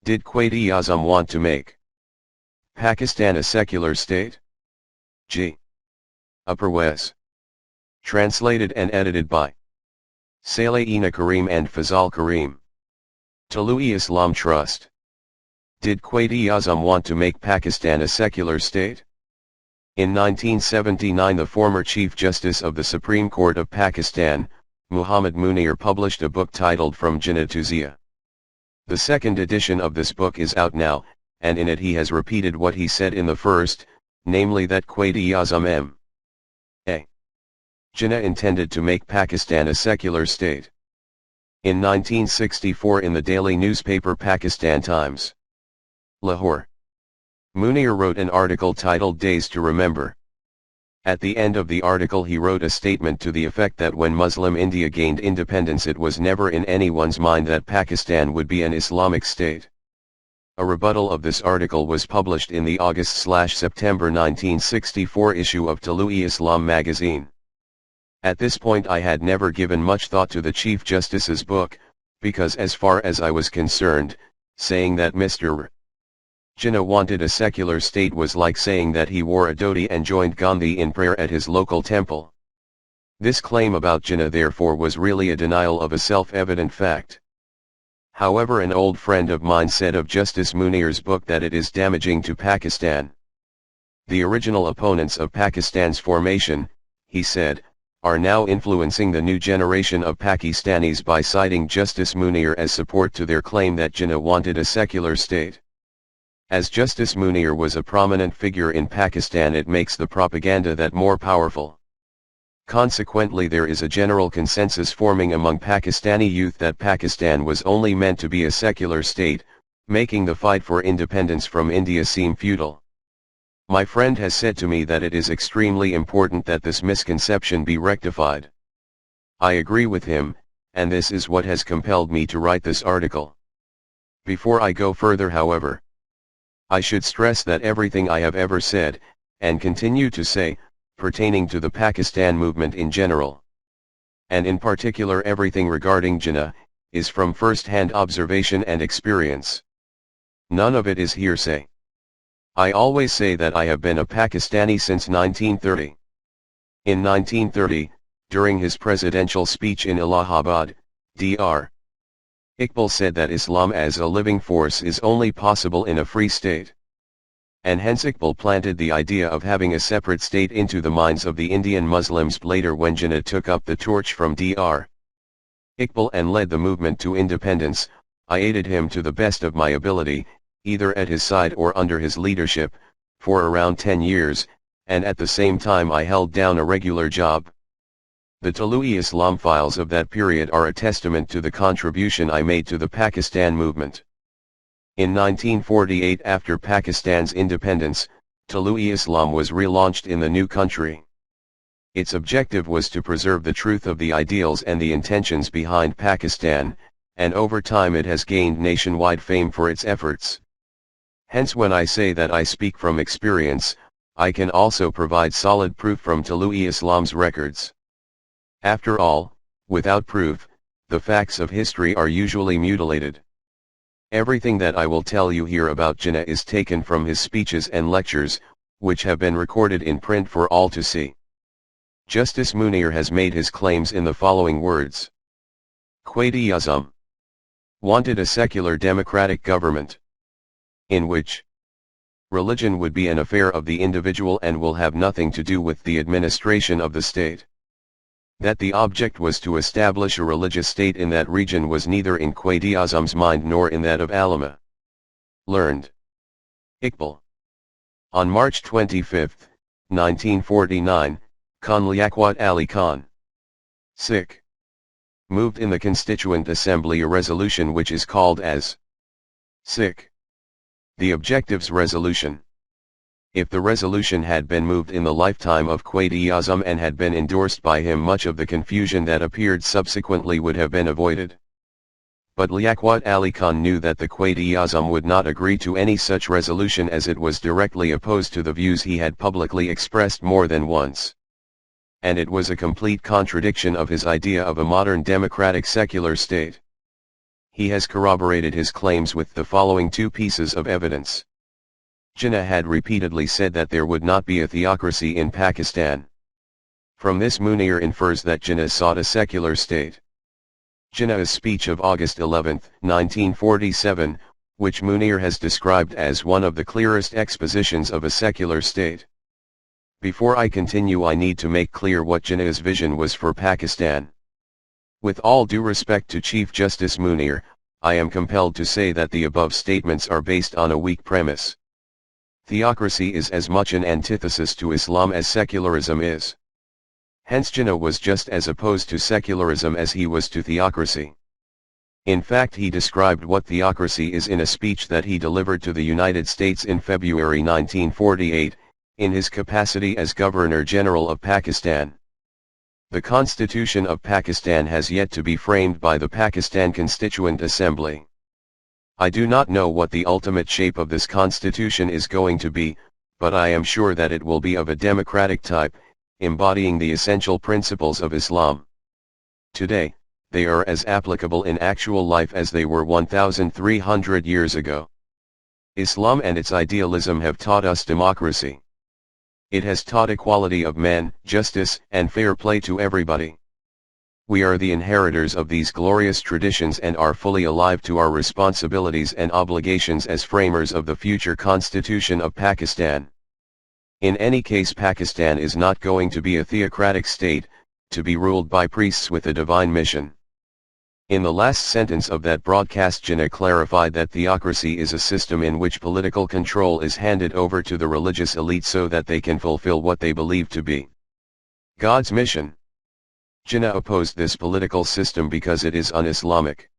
Did Quaid-e-Azam want to make Pakistan a secular state? G. Parwez. Translated and edited by Saleina Karim and Fazal Karim. Talloohi-Islam Trust. Did Quaid-e-Azam want to make Pakistan a secular state? In 1979, the former Chief Justice of the Supreme Court of Pakistan, Muhammad Munir, published a book titled From Jinnah to Zia. The second edition of this book is out now, and in it he has repeated what he said in the first, namely that Quaid-e-Azam M.A. Jinnah intended to make Pakistan a secular state. In 1964, in the daily newspaper Pakistan Times, Lahore, Munir wrote an article titled Days to Remember. At the end of the article he wrote a statement to the effect that when Muslim India gained independence it was never in anyone's mind that Pakistan would be an Islamic state. A rebuttal of this article was published in the August/September 1964 issue of Talloohi-Islam magazine. At this point I had never given much thought to the Chief Justice's book, because as far as I was concerned, saying that Mr. Jinnah wanted a secular state was like saying that he wore a dhoti and joined Gandhi in prayer at his local temple. This claim about Jinnah therefore was really a denial of a self-evident fact. However, an old friend of mine said of Justice Munir's book that it is damaging to Pakistan. The original opponents of Pakistan's formation, he said, are now influencing the new generation of Pakistanis by citing Justice Munir as support to their claim that Jinnah wanted a secular state. As Justice Munir was a prominent figure in Pakistan, it makes the propaganda that more powerful. Consequently, there is a general consensus forming among Pakistani youth that Pakistan was only meant to be a secular state, making the fight for independence from India seem futile. My friend has said to me that it is extremely important that this misconception be rectified. I agree with him, and this is what has compelled me to write this article. Before I go further, however, I should stress that everything I have ever said, and continue to say, pertaining to the Pakistan movement in general, and in particular everything regarding Jinnah, is from first-hand observation and experience. None of it is hearsay. I always say that I have been a Pakistani since 1930. In 1930, during his presidential speech in Allahabad, Dr. Iqbal said that Islam as a living force is only possible in a free state. And hence Iqbal planted the idea of having a separate state into the minds of the Indian Muslims. Later, when Jinnah took up the torch from Dr. Iqbal and led the movement to independence, I aided him to the best of my ability, either at his side or under his leadership, for around 10 years, and at the same time I held down a regular job. The Talloohi-Islam files of that period are a testament to the contribution I made to the Pakistan movement. In 1948, after Pakistan's independence, Talloohi-Islam was relaunched in the new country. Its objective was to preserve the truth of the ideals and the intentions behind Pakistan, and over time it has gained nationwide fame for its efforts. Hence, when I say that I speak from experience, I can also provide solid proof from Talloohi-Islam's records. After all, without proof, the facts of history are usually mutilated. Everything that I will tell you here about Jinnah is taken from his speeches and lectures, which have been recorded in print for all to see. Justice Munir has made his claims in the following words. Quaid-e-Azam wanted a secular democratic government, in which religion would be an affair of the individual and will have nothing to do with the administration of the state. That the object was to establish a religious state in that region was neither in Quaid-e-Azam's mind nor in that of Allama. Learned. Iqbal. On March 25, 1949, Khan Liaquat Ali Khan, Sikh, moved in the Constituent Assembly a resolution which is called as Sikh, the Objectives Resolution. If the resolution had been moved in the lifetime of Quaid-e-Azam and had been endorsed by him, much of the confusion that appeared subsequently would have been avoided. But Liaquat Ali Khan knew that the Quaid-e-Azam would not agree to any such resolution, as it was directly opposed to the views he had publicly expressed more than once. And it was a complete contradiction of his idea of a modern democratic secular state. he has corroborated his claims with the following two pieces of evidence. Jinnah had repeatedly said that there would not be a theocracy in Pakistan. From this Munir infers that Jinnah sought a secular state. Jinnah's speech of August 11, 1947, which Munir has described as one of the clearest expositions of a secular state. Before I continue, I need to make clear what Jinnah's vision was for Pakistan. With all due respect to Chief Justice Munir, I am compelled to say that the above statements are based on a weak premise. Theocracy is as much an antithesis to Islam as secularism is. Hence Jinnah was just as opposed to secularism as he was to theocracy. In fact, he described what theocracy is in a speech that he delivered to the United States in February 1948, in his capacity as Governor-General of Pakistan. The Constitution of Pakistan has yet to be framed by the Pakistan Constituent Assembly. I do not know what the ultimate shape of this constitution is going to be, but I am sure that it will be of a democratic type, embodying the essential principles of Islam. Today, they are as applicable in actual life as they were 1,300 years ago. Islam and its idealism have taught us democracy. It has taught equality of men, justice, and fair play to everybody. We are the inheritors of these glorious traditions and are fully alive to our responsibilities and obligations as framers of the future Constitution of Pakistan. In any case, Pakistan is not going to be a theocratic state, to be ruled by priests with a divine mission. In the last sentence of that broadcast, Jinnah clarified that theocracy is a system in which political control is handed over to the religious elite so that they can fulfill what they believe to be God's mission. Jinnah opposed this political system because it is un-Islamic.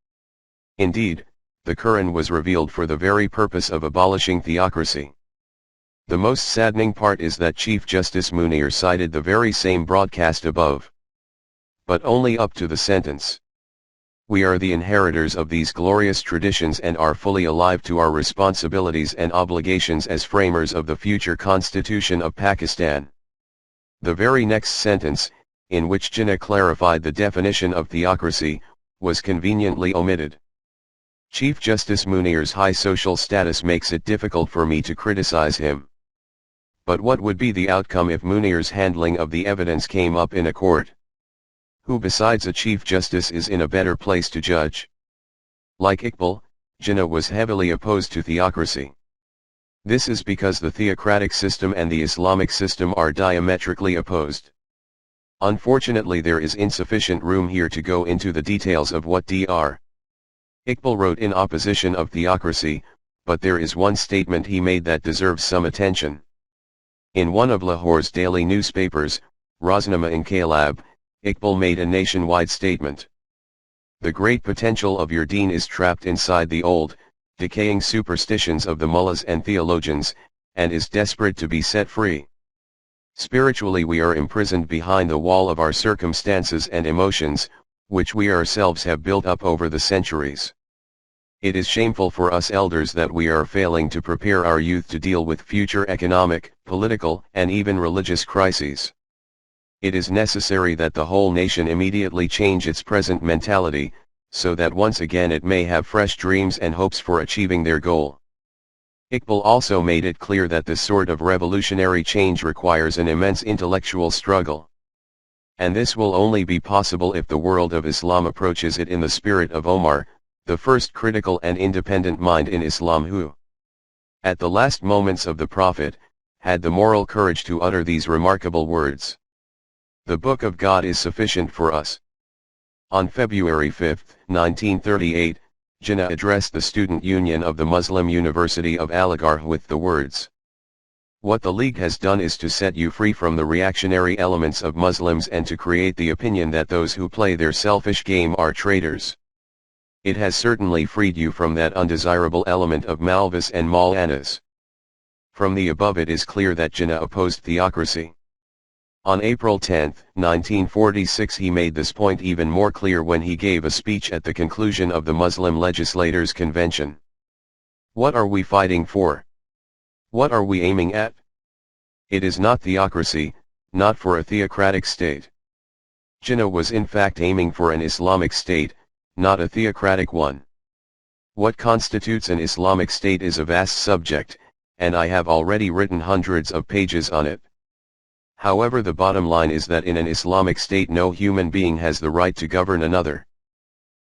Indeed, the Quran was revealed for the very purpose of abolishing theocracy. The most saddening part is that Chief Justice Munir cited the very same broadcast above, but only up to the sentence, "We are the inheritors of these glorious traditions and are fully alive to our responsibilities and obligations as framers of the future Constitution of Pakistan." The very next sentence, in which Jinnah clarified the definition of theocracy, was conveniently omitted. Chief Justice Munir's high social status makes it difficult for me to criticize him. But what would be the outcome if Munir's handling of the evidence came up in a court? Who besides a Chief Justice is in a better place to judge? Like Iqbal, Jinnah was heavily opposed to theocracy. This is because the theocratic system and the Islamic system are diametrically opposed. Unfortunately, there is insufficient room here to go into the details of what Dr. Iqbal wrote in opposition of theocracy, but there is one statement he made that deserves some attention. In one of Lahore's daily newspapers, Roznama-Inqilab, Iqbal made a nationwide statement. "The great potential of your deen is trapped inside the old, decaying superstitions of the mullahs and theologians, and is desperate to be set free. Spiritually, we are imprisoned behind the wall of our circumstances and emotions, which we ourselves have built up over the centuries. It is shameful for us elders that we are failing to prepare our youth to deal with future economic, political, and even religious crises. It is necessary that the whole nation immediately change its present mentality, so that once again it may have fresh dreams and hopes for achieving their goal." Iqbal also made it clear that this sort of revolutionary change requires an immense intellectual struggle. And this will only be possible if the world of Islam approaches it in the spirit of Omar, the first critical and independent mind in Islam who, at the last moments of the Prophet, had the moral courage to utter these remarkable words: "The Book of God is sufficient for us." On February 5, 1938, Jinnah addressed the Student Union of the Muslim University of Aligarh with the words, "What the League has done is to set you free from the reactionary elements of Muslims and to create the opinion that those who play their selfish game are traitors. It has certainly freed you from that undesirable element of Malvis and Maulanas." From the above it is clear that Jinnah opposed theocracy. On April 10, 1946 he made this point even more clear when he gave a speech at the conclusion of the Muslim Legislators' Convention. What are we fighting for? What are we aiming at? It is not theocracy, not for a theocratic state. Jinnah was in fact aiming for an Islamic state, not a theocratic one. What constitutes an Islamic state is a vast subject, and I have already written hundreds of pages on it. However, the bottom line is that in an Islamic state no human being has the right to govern another.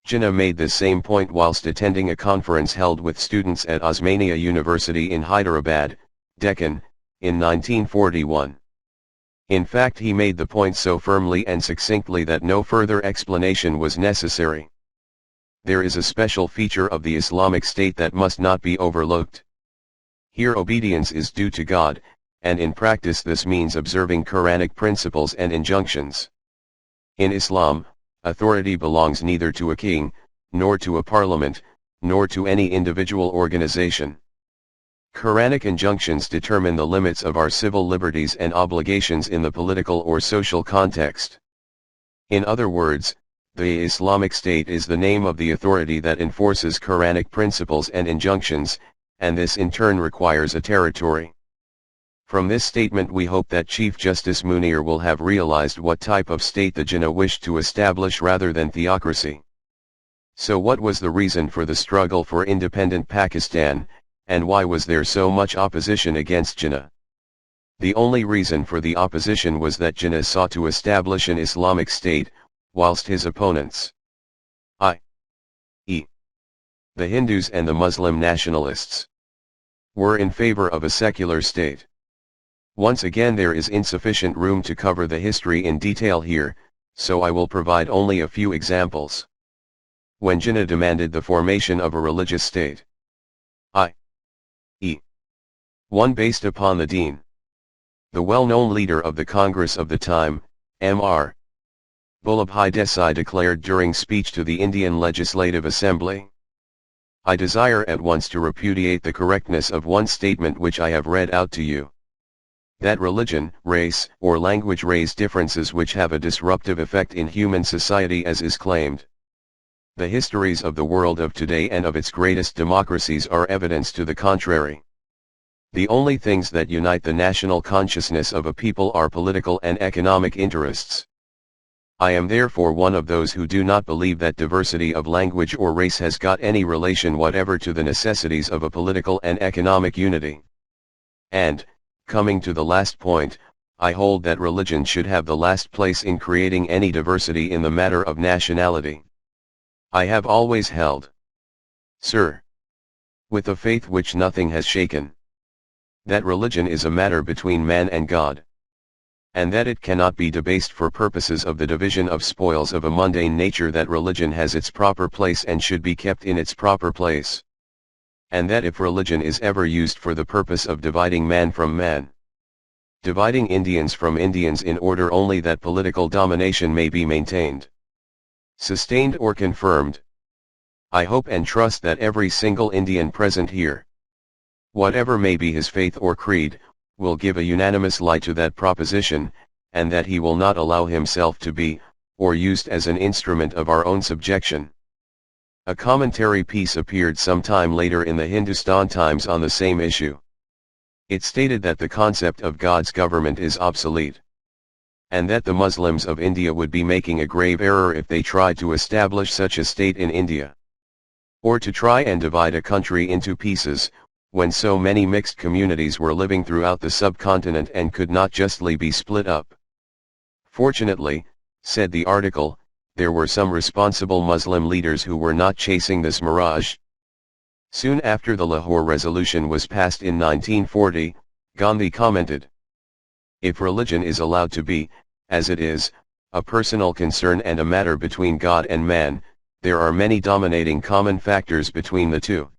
Jinnah made this same point whilst attending a conference held with students at Osmania University in Hyderabad, Deccan, in 1941. In fact, he made the point so firmly and succinctly that no further explanation was necessary. There is a special feature of the Islamic State that must not be overlooked. Here obedience is due to God, and in practice this means observing Quranic principles and injunctions. In Islam, authority belongs neither to a king, nor to a parliament, nor to any individual organization. Quranic injunctions determine the limits of our civil liberties and obligations in the political or social context. In other words, the Islamic State is the name of the authority that enforces Quranic principles and injunctions, and this in turn requires a territory. From this statement we hope that Chief Justice Munir will have realized what type of state the Jinnah wished to establish rather than theocracy. So what was the reason for the struggle for independent Pakistan, and why was there so much opposition against Jinnah? The only reason for the opposition was that Jinnah sought to establish an Islamic state, whilst his opponents, i.e., the Hindus and the Muslim nationalists, were in favor of a secular state. Once again, there is insufficient room to cover the history in detail here, so I will provide only a few examples. When Jinnah demanded the formation of a religious state, i.e., one based upon the deen, the well-known leader of the Congress of the time, Mr. Vallabhbhai Desai, declared during speech to the Indian Legislative Assembly, "I desire at once to repudiate the correctness of one statement which I have read out to you. That religion, race, or language raise differences which have a disruptive effect in human society as is claimed. The histories of the world of today and of its greatest democracies are evidence to the contrary. The only things that unite the national consciousness of a people are political and economic interests. I am therefore one of those who do not believe that diversity of language or race has got any relation whatever to the necessities of a political and economic unity. And, coming to the last point, I hold that religion should have the last place in creating any diversity in the matter of nationality. I have always held, sir, with a faith which nothing has shaken, that religion is a matter between man and God, and that it cannot be debased for purposes of the division of spoils of a mundane nature, that religion has its proper place and should be kept in its proper place, and that if religion is ever used for the purpose of dividing man from man, dividing Indians from Indians in order only that political domination may be maintained, sustained or confirmed, I hope and trust that every single Indian present here, whatever may be his faith or creed, will give a unanimous light to that proposition, and that he will not allow himself to be, or used as an instrument of our own subjection." A commentary piece appeared some time later in the Hindustan Times on the same issue. It stated that the concept of God's government is obsolete, and that the Muslims of India would be making a grave error if they tried to establish such a state in India, or to try and divide a country into pieces, when so many mixed communities were living throughout the subcontinent and could not justly be split up. Fortunately, said the article, there were some responsible Muslim leaders who were not chasing this mirage. Soon after the Lahore Resolution was passed in 1940, Gandhi commented, "If religion is allowed to be, as it is, a personal concern and a matter between God and man, there are many dominating common factors between the two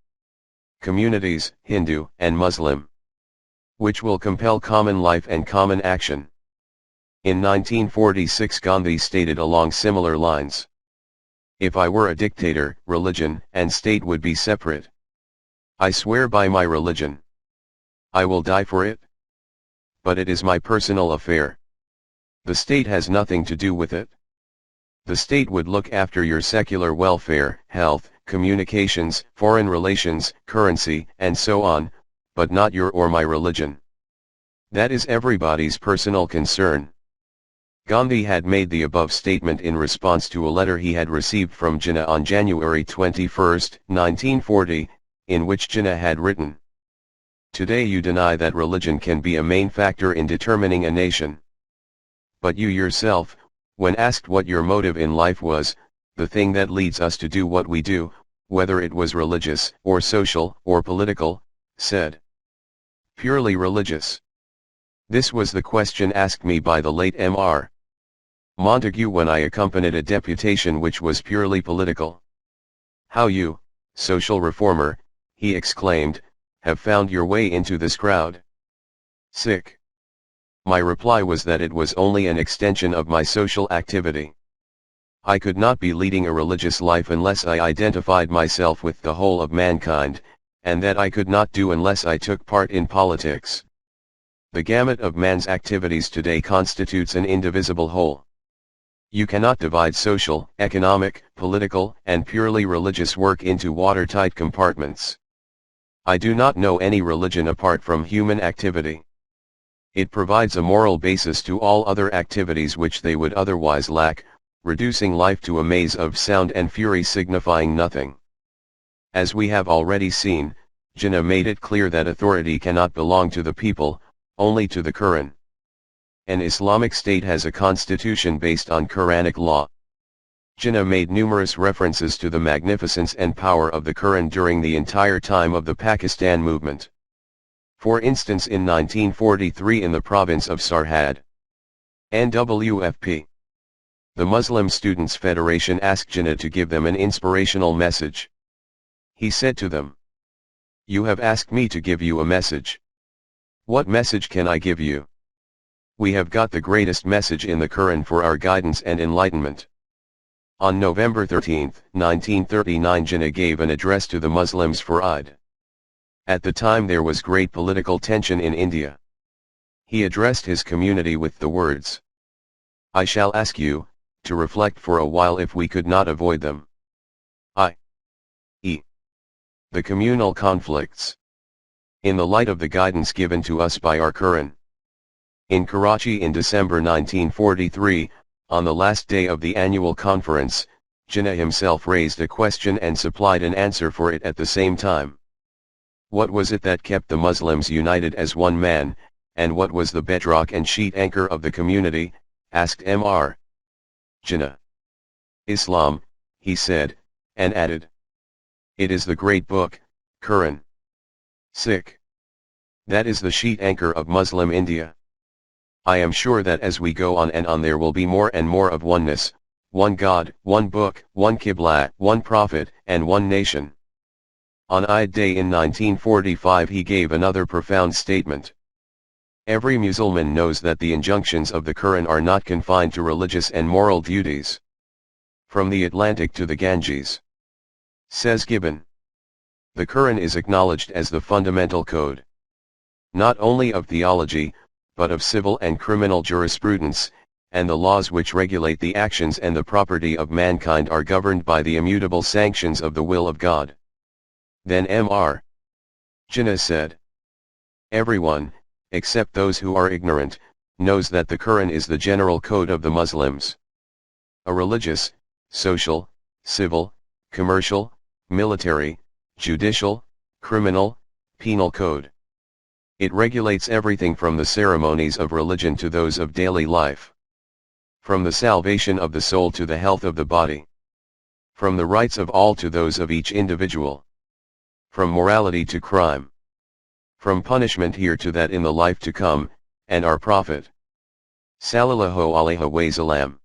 communities, Hindu and Muslim, which will compel common life and common action." In 1946 Gandhi stated along similar lines, "If I were a dictator, religion and state would be separate. I swear by my religion. I will die for it. But it is my personal affair. The state has nothing to do with it. The state would look after your secular welfare, health, communications, foreign relations, currency, and so on, but not your or my religion. That is everybody's personal concern." Gandhi had made the above statement in response to a letter he had received from Jinnah on January 21, 1940, in which Jinnah had written, "Today you deny that religion can be a main factor in determining a nation. But you yourself, when asked what your motive in life was, the thing that leads us to do what we do, whether it was religious, or social, or political, said, purely religious. This was the question asked me by the late Mr. Montague when I accompanied a deputation which was purely political. How you, social reformer, he exclaimed, have found your way into this crowd? Sick. My reply was that it was only an extension of my social activity. I could not be leading a religious life unless I identified myself with the whole of mankind, and that I could not do unless I took part in politics. The gamut of man's activities today constitutes an indivisible whole. You cannot divide social, economic, political, and purely religious work into watertight compartments. I do not know any religion apart from human activity. It provides a moral basis to all other activities which they would otherwise lack, reducing life to a maze of sound and fury signifying nothing. As we have already seen, Jinnah made it clear that authority cannot belong to the people, only to the Quran. An Islamic state has a constitution based on Quranic law. Jinnah made numerous references to the magnificence and power of the Quran during the entire time of the Pakistan movement. For instance, in 1943 in the province of Sarhad, NWFP, the Muslim Students' Federation asked Jinnah to give them an inspirational message. He said to them, "You have asked me to give you a message. What message can I give you? We have got the greatest message in the Quran for our guidance and enlightenment." On November 13, 1939, Jinnah gave an address to the Muslims for Eid. At the time there was great political tension in India. He addressed his community with the words, "I shall ask you, to reflect for a while if we could not avoid them. i.e., the communal conflicts. In the light of the guidance given to us by our Quran." In Karachi in December 1943, on the last day of the annual conference, Jinnah himself raised a question and supplied an answer for it at the same time. What was it that kept the Muslims united as one man, and what was the bedrock and sheet anchor of the community, asked Mr. Jinnah. "Islam," he said, and added, "It is the great book, Quran. Sick. That is the sheet anchor of Muslim India. I am sure that as we go on and on there will be more and more of oneness, one God, one book, one Qibla, one prophet, and one nation." On Eid Day in 1945 he gave another profound statement. "Every Muslim knows that the injunctions of the Quran are not confined to religious and moral duties. From the Atlantic to the Ganges," says Gibbon, "the Quran is acknowledged as the fundamental code, not only of theology, but of civil and criminal jurisprudence, and the laws which regulate the actions and the property of mankind are governed by the immutable sanctions of the will of God." Then Mr. Jinnah said, "Everyone, except those who are ignorant, knows that the Quran is the general code of the Muslims. A religious, social, civil, commercial, military, judicial, criminal, penal code. It regulates everything from the ceremonies of religion to those of daily life. From the salvation of the soul to the health of the body. From the rights of all to those of each individual. From morality to crime. From punishment here to that in the life to come, and our Prophet Sallallahu Alaihi Wasallam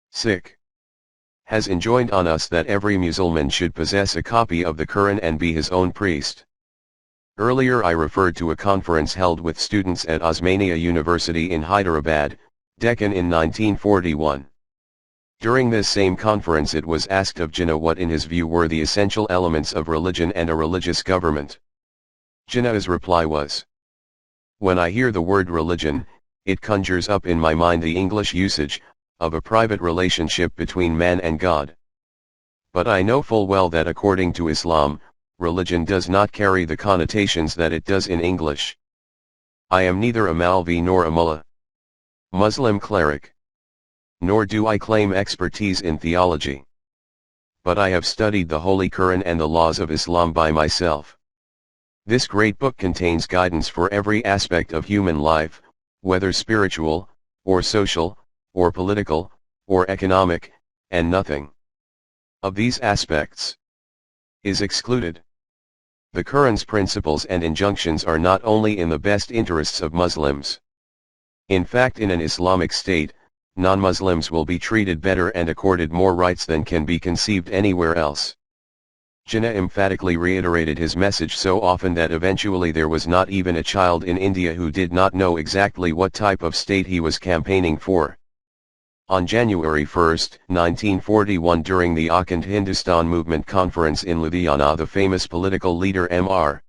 sick has enjoined on us that every Muslim should possess a copy of the Quran and be his own priest." Earlier I referred to a conference held with students at Osmania University in Hyderabad, Deccan in 1941. During this same conference it was asked of Jinnah what in his view were the essential elements of religion and a religious government. Jinnah's reply was, "When I hear the word religion, it conjures up in my mind the English usage, of a private relationship between man and God. But I know full well that according to Islam, religion does not carry the connotations that it does in English. I am neither a Maulvi nor a mullah. Muslim cleric. Nor do I claim expertise in theology. But I have studied the Holy Quran and the laws of Islam by myself. This great book contains guidance for every aspect of human life, whether spiritual, or social, or political, or economic, and nothing of these aspects is excluded. The Quran's principles and injunctions are not only in the best interests of Muslims. In fact, in an Islamic state, non-Muslims will be treated better and accorded more rights than can be conceived anywhere else. Jinnah emphatically reiterated his message so often that eventually there was not even a child in India who did not know exactly what type of state he was campaigning for. On January 1, 1941, during the Akhand Hindustan Movement Conference in Ludhiana, the famous political leader M.R.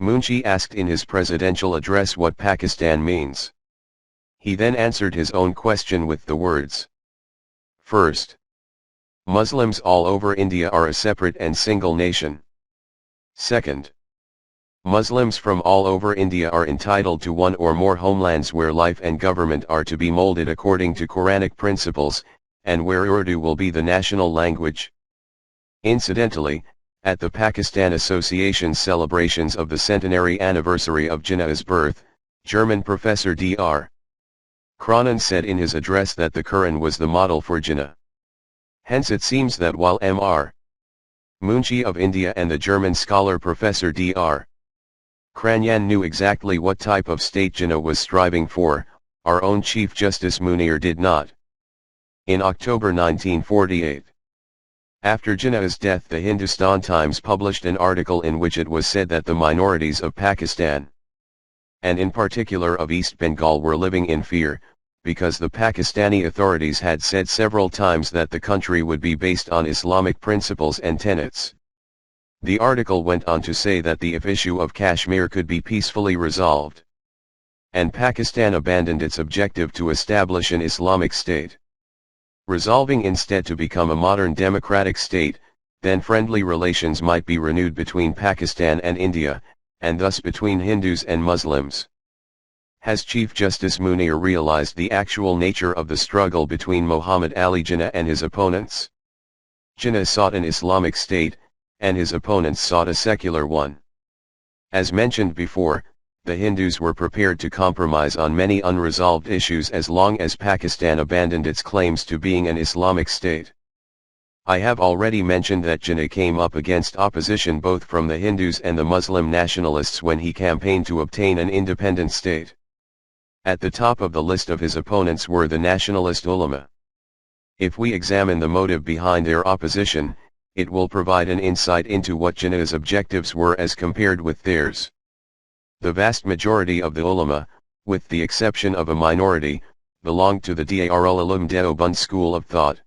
Munshi asked in his presidential address what Pakistan means. He then answered his own question with the words, "First, Muslims all over India are a separate and single nation. Second, Muslims from all over India are entitled to one or more homelands where life and government are to be molded according to Quranic principles, and where Urdu will be the national language." Incidentally, at the Pakistan Association's celebrations of the centenary anniversary of Jinnah's birth, German professor Dr. Cronin said in his address that the Quran was the model for Jinnah. Hence it seems that while M.R. Munshi of India and the German scholar Professor Dr. Cranyan knew exactly what type of state Jinnah was striving for, our own Chief Justice Munir did not. In October 1948, after Jinnah's death, the Hindustan Times published an article in which it was said that the minorities of Pakistan, and in particular of East Bengal, were living in fear, because the Pakistani authorities had said several times that the country would be based on Islamic principles and tenets. The article went on to say that the issue of Kashmir could be peacefully resolved, and Pakistan abandoned its objective to establish an Islamic state, resolving instead to become a modern democratic state. Then friendly relations might be renewed between Pakistan and India, and thus between Hindus and Muslims. Has Chief Justice Munir realized the actual nature of the struggle between Muhammad Ali Jinnah and his opponents? Jinnah sought an Islamic state, and his opponents sought a secular one. As mentioned before, the Hindus were prepared to compromise on many unresolved issues as long as Pakistan abandoned its claims to being an Islamic state. I have already mentioned that Jinnah came up against opposition both from the Hindus and the Muslim nationalists when he campaigned to obtain an independent state. At the top of the list of his opponents were the nationalist ulama. If we examine the motive behind their opposition, it will provide an insight into what Jinnah's objectives were as compared with theirs. The vast majority of the ulama, with the exception of a minority, belonged to the Darul Uloom Deoband school of thought.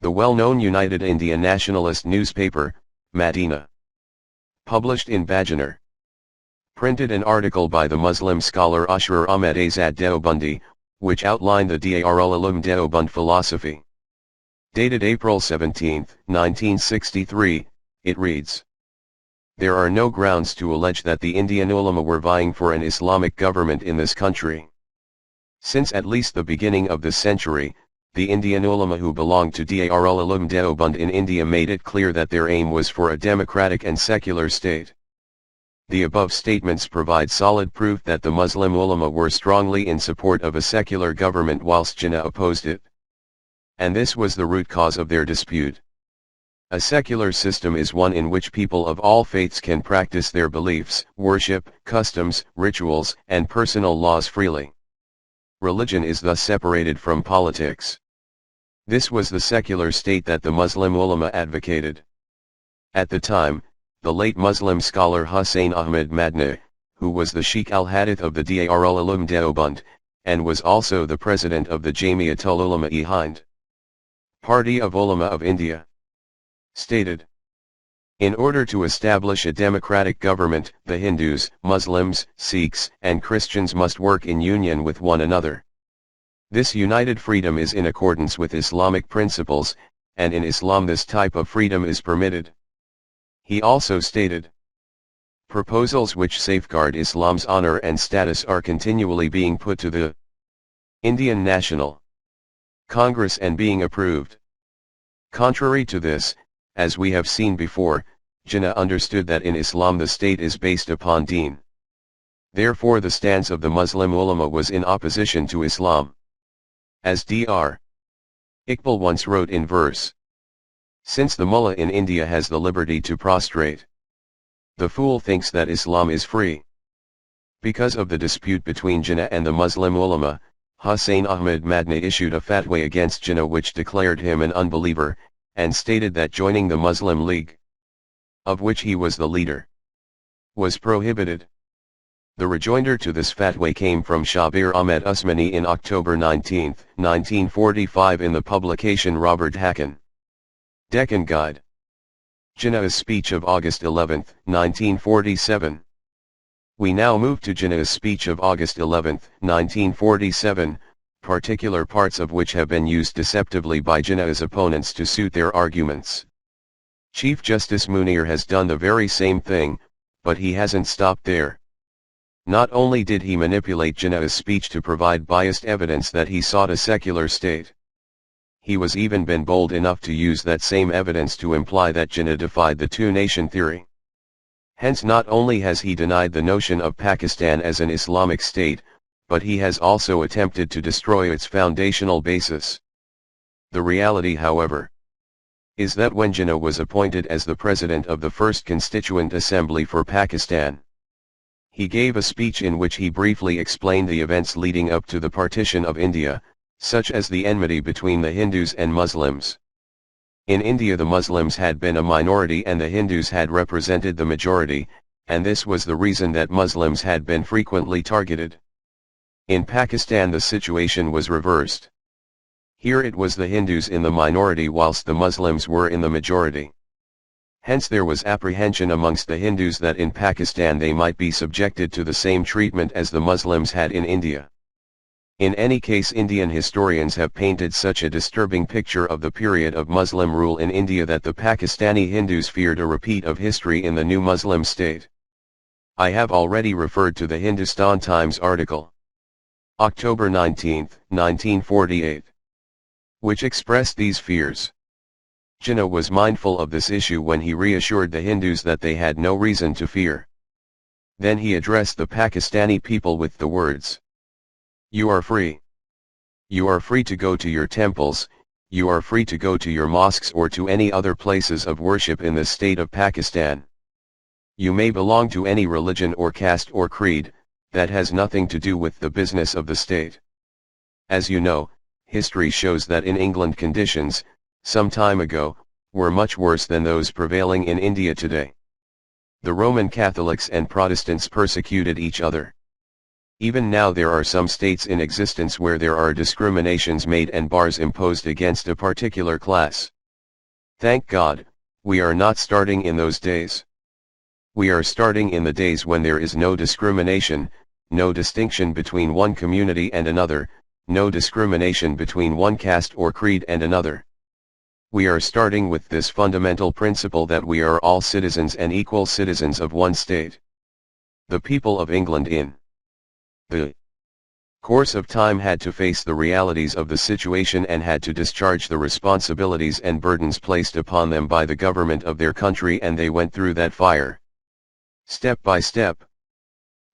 The well-known United India nationalist newspaper, Madina, published in Bajanar, printed an article by the Muslim scholar Ashraf Ahmed Azad Deobandi, which outlined the Darul Uloom Deoband philosophy. Dated April 17, 1963, it reads, "There are no grounds to allege that the Indian ulama were vying for an Islamic government in this country. Since at least the beginning of this century, the Indian ulama who belonged to Darul Uloom Deoband in India made it clear that their aim was for a democratic and secular state. The above statements provide solid proof that the Muslim ulama were strongly in support of a secular government whilst Jinnah opposed it. And this was the root cause of their dispute. A secular system is one in which people of all faiths can practice their beliefs, worship, customs, rituals, and personal laws freely. Religion is thus separated from politics. This was the secular state that the Muslim ulama advocated. At the time, the late Muslim scholar Hussain Ahmad Madni, who was the Sheikh al-Hadith of the Darul Uloom Deoband, and was also the president of the Jamiatul Ulama-e Hind, Party of Ulama of India, stated, "In order to establish a democratic government, the Hindus, Muslims, Sikhs, and Christians must work in union with one another. This united freedom is in accordance with Islamic principles, and in Islam this type of freedom is permitted." He also stated, "Proposals which safeguard Islam's honor and status are continually being put to the Indian National Congress and being approved. Contrary to this, as we have seen before, Jinnah understood that in Islam the state is based upon deen. Therefore the stance of the Muslim ulama was in opposition to Islam. As Dr. Iqbal once wrote in verse, "Since the mullah in India has the liberty to prostrate, the fool thinks that Islam is free." Because of the dispute between Jinnah and the Muslim ulama, Hussain Ahmad Madni issued a fatwa against Jinnah which declared him an unbeliever, and stated that joining the Muslim League, of which he was the leader, was prohibited. The rejoinder to this fatwa came from Shabir Ahmed Usmani in October 19, 1945 in the publication Robert Hacken, Deccan Guide. Jinnah's speech of August 11, 1947. We now move to Jinnah's speech of August 11, 1947, particular parts of which have been used deceptively by Jinnah's opponents to suit their arguments. Chief Justice Munir has done the very same thing, but he hasn't stopped there. Not only did he manipulate Jinnah's speech to provide biased evidence that he sought a secular state, he was even been bold enough to use that same evidence to imply that Jinnah defied the two-nation theory. Hence not only has he denied the notion of Pakistan as an Islamic state, but he has also attempted to destroy its foundational basis. The reality, however, is that when Jinnah was appointed as the president of the First Constituent Assembly for Pakistan, he gave a speech in which he briefly explained the events leading up to the partition of India, such as the enmity between the Hindus and Muslims. In India the Muslims had been a minority and the Hindus had represented the majority, and this was the reason that Muslims had been frequently targeted. In Pakistan the situation was reversed. Here it was the Hindus in the minority whilst the Muslims were in the majority. Hence there was apprehension amongst the Hindus that in Pakistan they might be subjected to the same treatment as the Muslims had in India. In any case, Indian historians have painted such a disturbing picture of the period of Muslim rule in India that the Pakistani Hindus feared a repeat of history in the new Muslim state. I have already referred to the Hindustan Times article, October 19, 1948, which expressed these fears. Jinnah was mindful of this issue when he reassured the Hindus that they had no reason to fear. Then he addressed the Pakistani people with the words, "You are free. You are free to go to your temples, you are free to go to your mosques or to any other places of worship in the state of Pakistan. You may belong to any religion or caste or creed, that has nothing to do with the business of the state." As you know, history shows that in England conditions, some time ago, were much worse than those prevailing in India today. The Roman Catholics and Protestants persecuted each other. Even now there are some states in existence where there are discriminations made and bars imposed against a particular class. Thank God, we are not starting in those days. We are starting in the days when there is no discrimination, no distinction between one community and another, no discrimination between one caste or creed and another. We are starting with this fundamental principle that we are all citizens and equal citizens of one state. The people of England in the course of time had to face the realities of the situation and had to discharge the responsibilities and burdens placed upon them by the government of their country, and they went through that fire, step by step.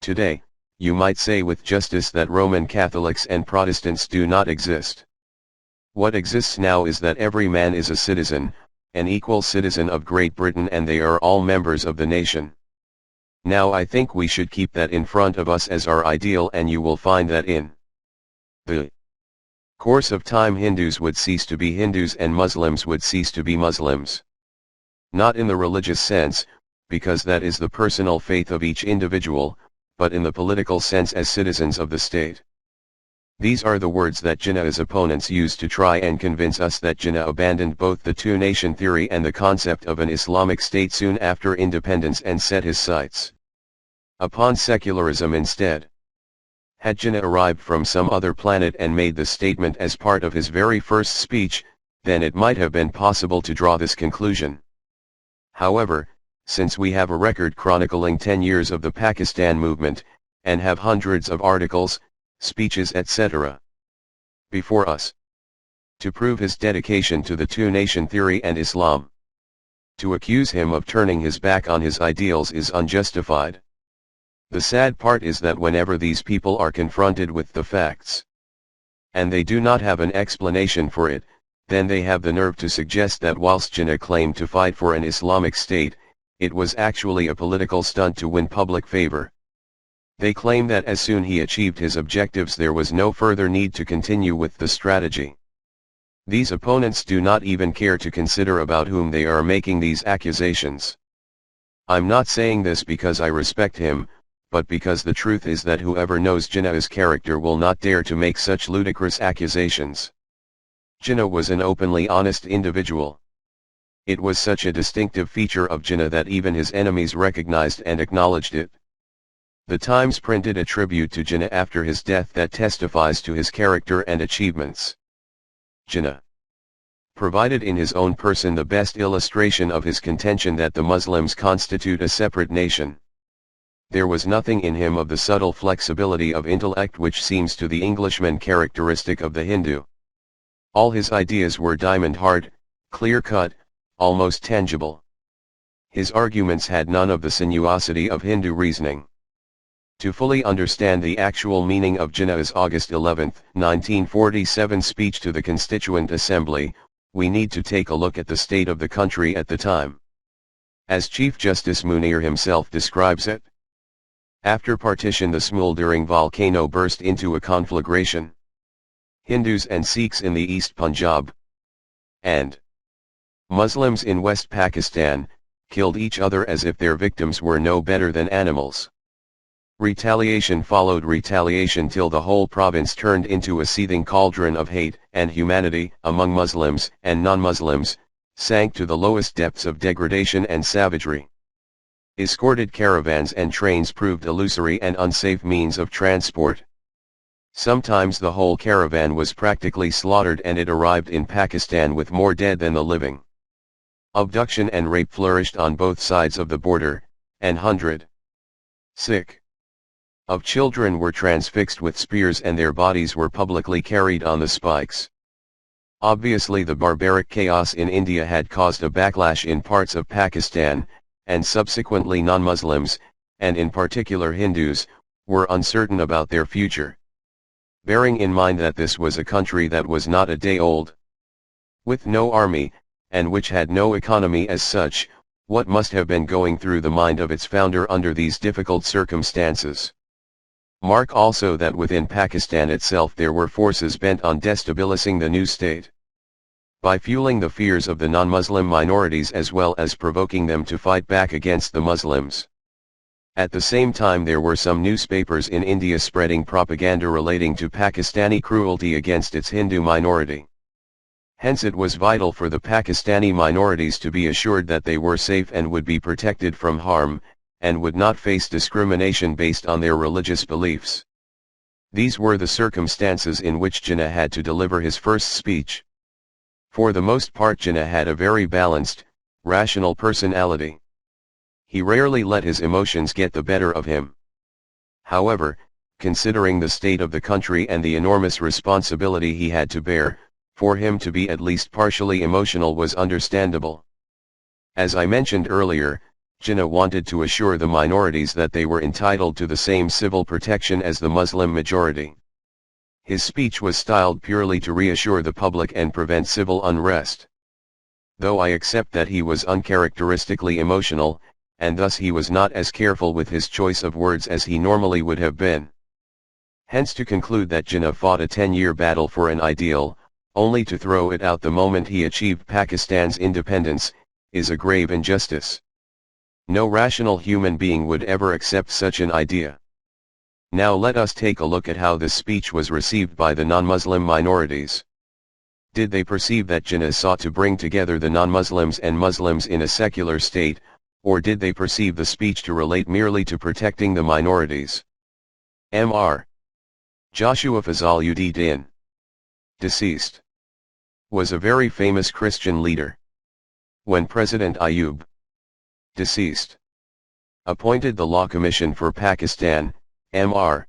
Today, you might say with justice that Roman Catholics and Protestants do not exist. What exists now is that every man is a citizen, an equal citizen of Great Britain, and they are all members of the nation. Now I think we should keep that in front of us as our ideal, and you will find that in the course of time Hindus would cease to be Hindus and Muslims would cease to be Muslims. Not in the religious sense, because that is the personal faith of each individual, but in the political sense as citizens of the state. These are the words that Jinnah's opponents used to try and convince us that Jinnah abandoned both the two-nation theory and the concept of an Islamic state soon after independence and set his sights upon secularism instead. Had Jinnah arrived from some other planet and made the statement as part of his very first speech, then it might have been possible to draw this conclusion. However, since we have a record chronicling 10 years of the Pakistan movement, and have hundreds of articles, speeches etc. before us, to prove his dedication to the two-nation theory and Islam. To accuse him of turning his back on his ideals is unjustified. The sad part is that whenever these people are confronted with the facts, and they do not have an explanation for it, then they have the nerve to suggest that whilst Jinnah claimed to fight for an Islamic state, it was actually a political stunt to win public favor. They claim that as soon he achieved his objectives there was no further need to continue with the strategy. These opponents do not even care to consider about whom they are making these accusations. I'm not saying this because I respect him, but because the truth is that whoever knows Jinnah's character will not dare to make such ludicrous accusations. Jinnah was an openly honest individual. It was such a distinctive feature of Jinnah that even his enemies recognized and acknowledged it. The Times printed a tribute to Jinnah after his death that testifies to his character and achievements. Jinnah provided in his own person the best illustration of his contention that the Muslims constitute a separate nation. There was nothing in him of the subtle flexibility of intellect which seems to the Englishman characteristic of the Hindu. All his ideas were diamond-hard, clear-cut, almost tangible. His arguments had none of the sinuosity of Hindu reasoning. To fully understand the actual meaning of Jinnah's August 11, 1947 speech to the Constituent Assembly, we need to take a look at the state of the country at the time. As Chief Justice Munir himself describes it, after partition the smoldering volcano burst into a conflagration. Hindus and Sikhs in the East Punjab and Muslims in West Pakistan killed each other as if their victims were no better than animals. Retaliation followed retaliation till the whole province turned into a seething cauldron of hate and humanity among Muslims and non-Muslims, sank to the lowest depths of degradation and savagery. Escorted caravans and trains proved illusory and unsafe means of transport. Sometimes the whole caravan was practically slaughtered and it arrived in Pakistan with more dead than the living. Abduction and rape flourished on both sides of the border, and hundreds of children were transfixed with spears and their bodies were publicly carried on the spikes. Obviously the barbaric chaos in India had caused a backlash in parts of Pakistan, and subsequently non-Muslims, and in particular Hindus, were uncertain about their future. Bearing in mind that this was a country that was not a day old, with no army, and which had no economy as such, what must have been going through the mind of its founder under these difficult circumstances? Mark also that within Pakistan itself there were forces bent on destabilizing the new state. By fueling the fears of the non-Muslim minorities as well as provoking them to fight back against the Muslims. At the same time there were some newspapers in India spreading propaganda relating to Pakistani cruelty against its Hindu minority. Hence it was vital for the Pakistani minorities to be assured that they were safe and would be protected from harm, and would not face discrimination based on their religious beliefs. These were the circumstances in which Jinnah had to deliver his first speech. For the most part Jinnah had a very balanced, rational personality. He rarely let his emotions get the better of him. However, considering the state of the country and the enormous responsibility he had to bear, for him to be at least partially emotional was understandable. As I mentioned earlier, Jinnah wanted to assure the minorities that they were entitled to the same civil protection as the Muslim majority. His speech was styled purely to reassure the public and prevent civil unrest. Though I accept that he was uncharacteristically emotional, and thus he was not as careful with his choice of words as he normally would have been. Hence to conclude that Jinnah fought a 10-year battle for an ideal, only to throw it out the moment he achieved Pakistan's independence, is a grave injustice. No rational human being would ever accept such an idea. Now let us take a look at how this speech was received by the non-Muslim minorities. Did they perceive that Jinnah sought to bring together the non-Muslims and Muslims in a secular state, or did they perceive the speech to relate merely to protecting the minorities? Mr. Joshua Fazl-ud-Din, deceased, was a very famous Christian leader. When President Ayub, deceased, appointed the Law Commission for Pakistan, Mr.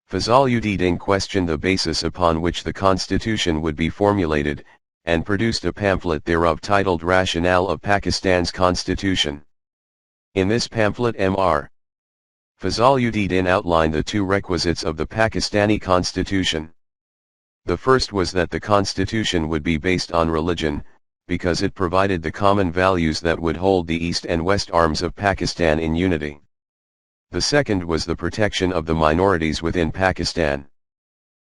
Fazluddin questioned the basis upon which the constitution would be formulated, and produced a pamphlet thereof titled Rationale of Pakistan's Constitution. In this pamphlet Mr. Fazluddin outlined the two requisites of the Pakistani constitution. The first was that the constitution would be based on religion, because it provided the common values that would hold the East and West arms of Pakistan in unity. The second was the protection of the minorities within Pakistan.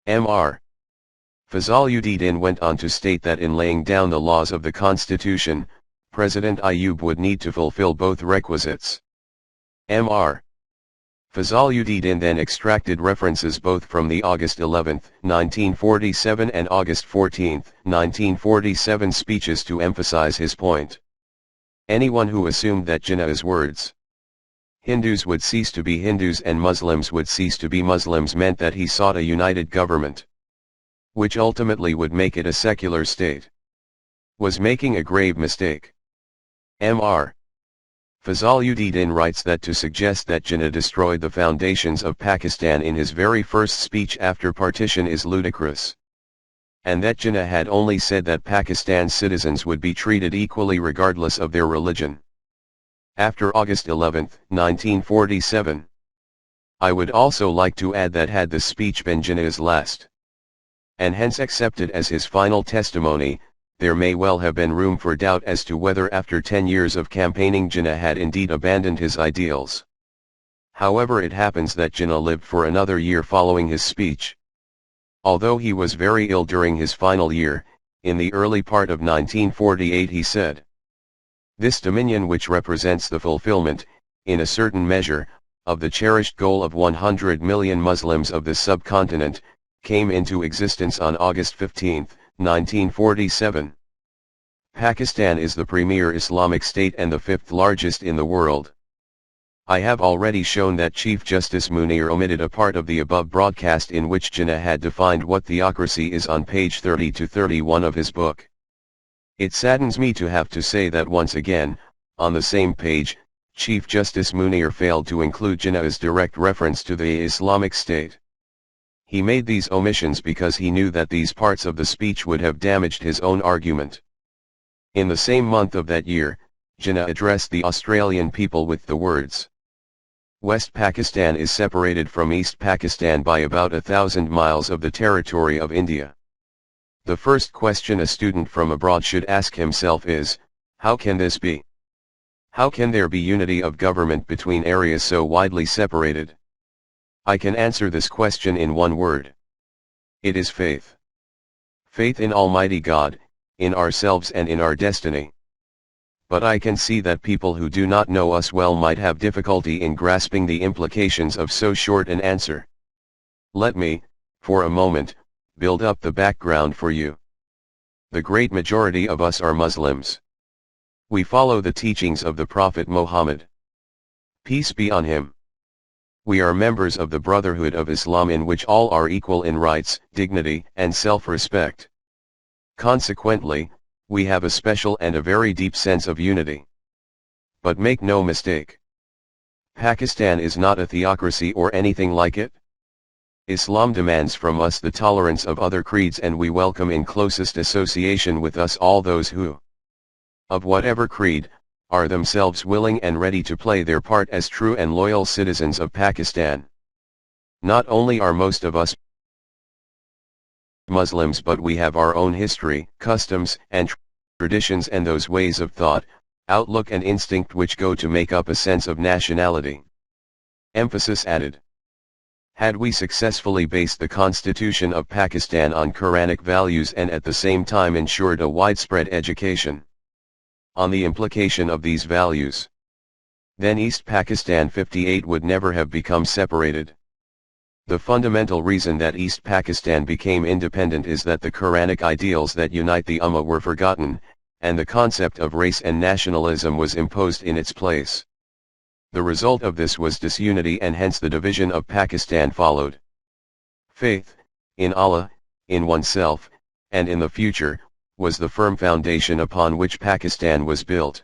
Mr. Fazluddin went on to state that in laying down the laws of the constitution, President Ayub would need to fulfill both requisites. Mr. Fazluddin then extracted references both from the August 11, 1947 and August 14, 1947 speeches to emphasize his point. Anyone who assumed that Jinnah's words, "Hindus would cease to be Hindus and Muslims would cease to be Muslims," meant that he sought a united government, which ultimately would make it a secular state, was making a grave mistake. Mr. Fazluddin writes that to suggest that Jinnah destroyed the foundations of Pakistan in his very first speech after partition is ludicrous, and that Jinnah had only said that Pakistan's citizens would be treated equally regardless of their religion. After August 11, 1947. I would also like to add that had the speech been Jinnah's last, and hence accepted as his final testimony, there may well have been room for doubt as to whether after 10 years of campaigning Jinnah had indeed abandoned his ideals. However, it happens that Jinnah lived for another year following his speech. Although he was very ill during his final year, in the early part of 1948 he said, "This dominion, which represents the fulfillment, in a certain measure, of the cherished goal of 100 million Muslims of the subcontinent, came into existence on August 15, 1947. Pakistan is the premier Islamic state and the fifth largest in the world. I have already shown that Chief Justice Munir omitted a part of the above broadcast in which Jinnah had defined what theocracy is on page 30 to 31 of his book. It saddens me to have to say that once again, on the same page, Chief Justice Munir failed to include Jinnah's direct reference to the Islamic State. He made these omissions because he knew that these parts of the speech would have damaged his own argument." In the same month of that year, Jinnah addressed the Australian people with the words, "West Pakistan is separated from East Pakistan by about 1,000 miles of the territory of India. The first question a student from abroad should ask himself is, how can this be? How can there be unity of government between areas so widely separated? I can answer this question in one word. It is faith. Faith in Almighty God, in ourselves and in our destiny. But I can see that people who do not know us well might have difficulty in grasping the implications of so short an answer. Let me, for a moment, build up the background for you. The great majority of us are Muslims. We follow the teachings of the Prophet Muhammad. Peace be on him. We are members of the Brotherhood of Islam, in which all are equal in rights, dignity, and self-respect. Consequently, we have a special and a very deep sense of unity. But make no mistake, Pakistan is not a theocracy or anything like it. Islam demands from us the tolerance of other creeds, and we welcome in closest association with us all those who, of whatever creed, are themselves willing and ready to play their part as true and loyal citizens of Pakistan. Not only are most of us Muslims, but we have our own history, customs, and traditions, and those ways of thought, outlook and instinct which go to make up a sense of nationality." Emphasis added. Had we successfully based the Constitution of Pakistan on Quranic values and at the same time ensured a widespread education on the implication of these values, then East Pakistan 58 would never have become separated. The fundamental reason that East Pakistan became independent is that the Quranic ideals that unite the Ummah were forgotten, and the concept of race and nationalism was imposed in its place. The result of this was disunity, and hence the division of Pakistan followed. Faith, in Allah, in oneself, and in the future, was the firm foundation upon which Pakistan was built.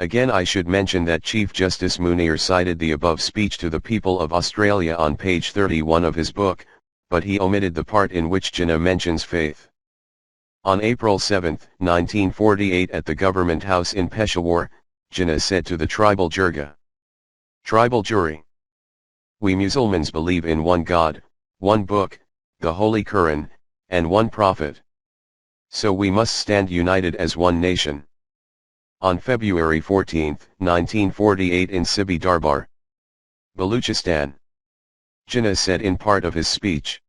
Again, I should mention that Chief Justice Munir cited the above speech to the people of Australia on page 31 of his book, but he omitted the part in which Jinnah mentions faith. On April 7, 1948, at the Government House in Peshawar, Jinnah said to the tribal jirga, "Tribal jury, we Muslims believe in one God, one book, the Holy Quran, and one Prophet. So we must stand united as one nation." On February 14, 1948, in Sibi Darbar, Baluchistan, Jinnah said in part of his speech,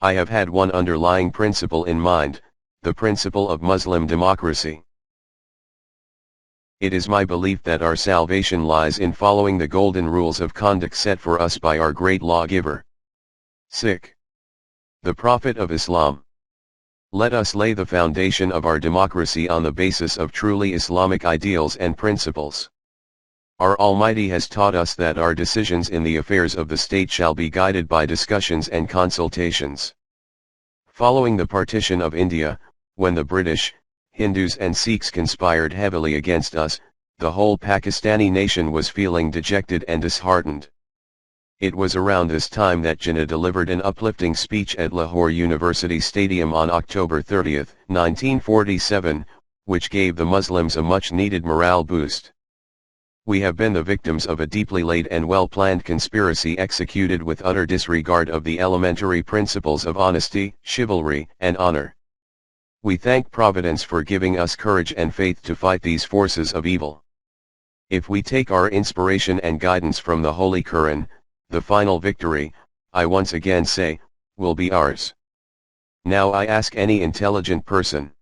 "I have had one underlying principle in mind, the principle of Muslim democracy. It is my belief that our salvation lies in following the golden rules of conduct set for us by our great lawgiver, the Prophet of Islam. Let us lay the foundation of our democracy on the basis of truly Islamic ideals and principles. Our Almighty has taught us that our decisions in the affairs of the state shall be guided by discussions and consultations. Following the partition of India, when the British, Hindus and Sikhs conspired heavily against us, the whole Pakistani nation was feeling dejected and disheartened. It was around this time that Jinnah delivered an uplifting speech at Lahore University Stadium on October 30, 1947, which gave the Muslims a much-needed morale boost. We have been the victims of a deeply laid and well-planned conspiracy executed with utter disregard of the elementary principles of honesty, chivalry, and honor. We thank Providence for giving us courage and faith to fight these forces of evil. If we take our inspiration and guidance from the Holy Quran, the final victory, I once again say, will be ours. Now I ask any intelligent person,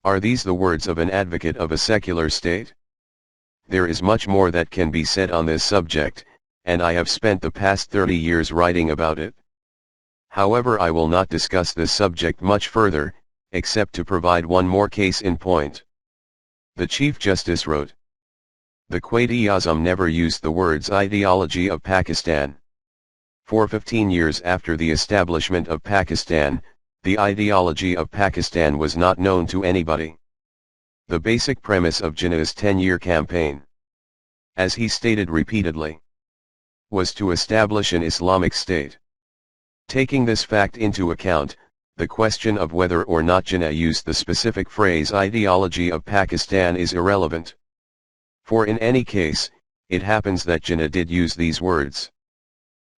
are these the words of an advocate of a secular state? There is much more that can be said on this subject, and I have spent the past 30 years writing about it. However, I will not discuss this subject much further, except to provide one more case in point. The Chief Justice wrote, "The Quaid-e-Azam never used the words ideology of Pakistan. For 15 years after the establishment of Pakistan, the ideology of Pakistan was not known to anybody." The basic premise of Jinnah's 10-year campaign, as he stated repeatedly, was to establish an Islamic state. Taking this fact into account, the question of whether or not Jinnah used the specific phrase ideology of Pakistan is irrelevant. For in any case, it happens that Jinnah did use these words.